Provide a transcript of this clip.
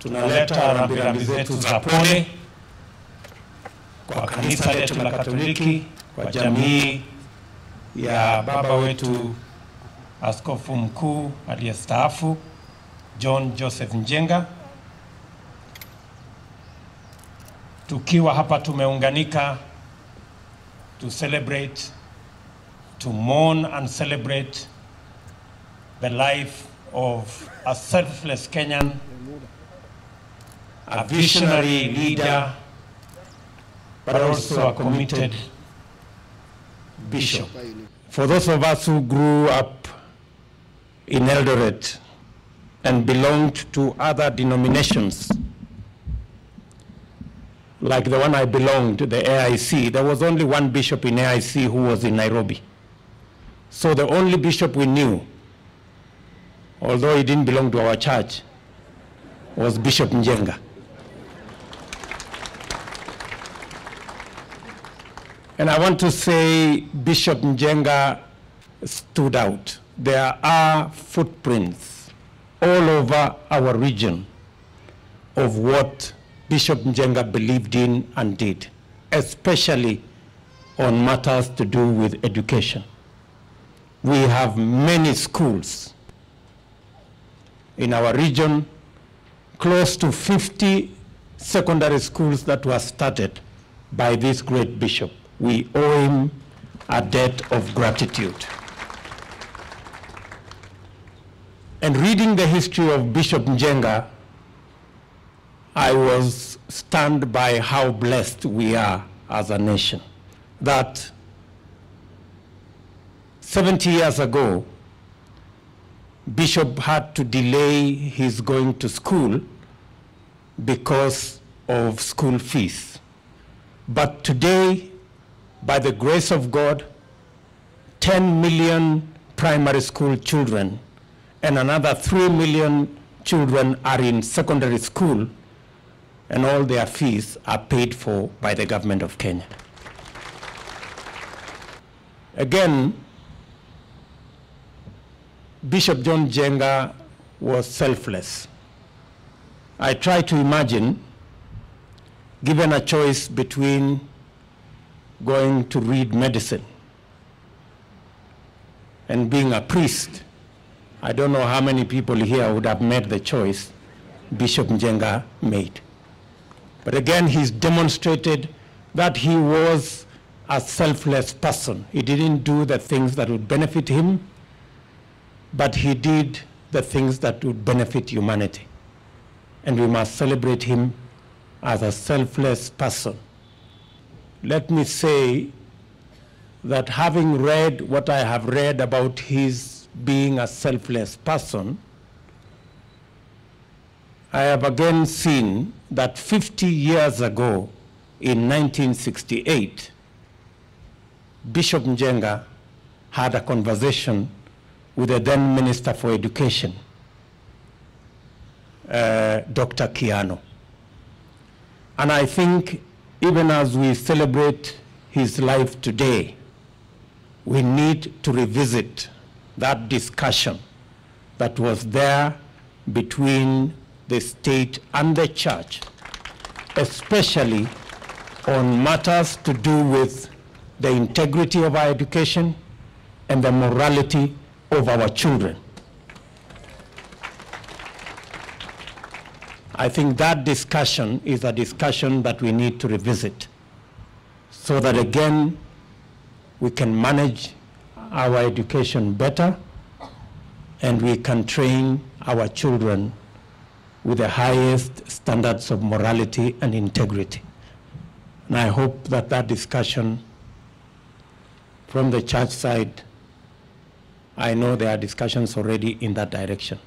tunaleta rambirambi zetu za pole kwa kanisa letu la Katoliki, kwa jamii ya baba wetu Askofu Mkuu aliyestaafu John Joseph Njenga. Tukiwa hapa tumeunganika to celebrate, to mourn and celebrate the life of a selfless Kenyan, a visionary leader, but also a committed bishop. For those of us who grew up in Eldoret and belonged to other denominations, like the one I belonged, the AIC, there was only one bishop in AIC who was in Nairobi. So the only bishop we knew, although he didn't belong to our church, was Bishop Njenga. And I want to say Bishop Njenga stood out. There are footprints all over our region of what Bishop Njenga believed in and did, especially on matters to do with education. We have many schools in our region, close to 50 secondary schools that were started by this great bishop. We owe him a debt of gratitude. And reading the history of Bishop Njenga, I was stunned by how blessed we are as a nation. That 70 years ago, Bishop had to delay his going to school because of school fees. But today, by the grace of God, 10 million primary school children and another 3 million children are in secondary school, and all their fees are paid for by the government of Kenya. Again, Bishop John Njenga was selfless. I try to imagine, given a choice between going to read medicine and being a priest, I don't know how many people here would have made the choice Bishop Njenga made. But again, he's demonstrated that he was a selfless person. He didn't do the things that would benefit him, but he did the things that would benefit humanity. And we must celebrate him as a selfless person. Let me say that having read what I have read about his being a selfless person, I have again seen that 50 years ago, in 1968, Bishop Njenga had a conversation with the then Minister for Education, Dr. Kiano. And I think even as we celebrate his life today, we need to revisit that discussion that was there between the state and the church, especially on matters to do with the integrity of our education and the morality of our children. I think that discussion is a discussion that we need to revisit so that again we can manage our education better and we can train our children with the highest standards of morality and integrity. And I hope that that discussion from the church side, I know there are discussions already in that direction.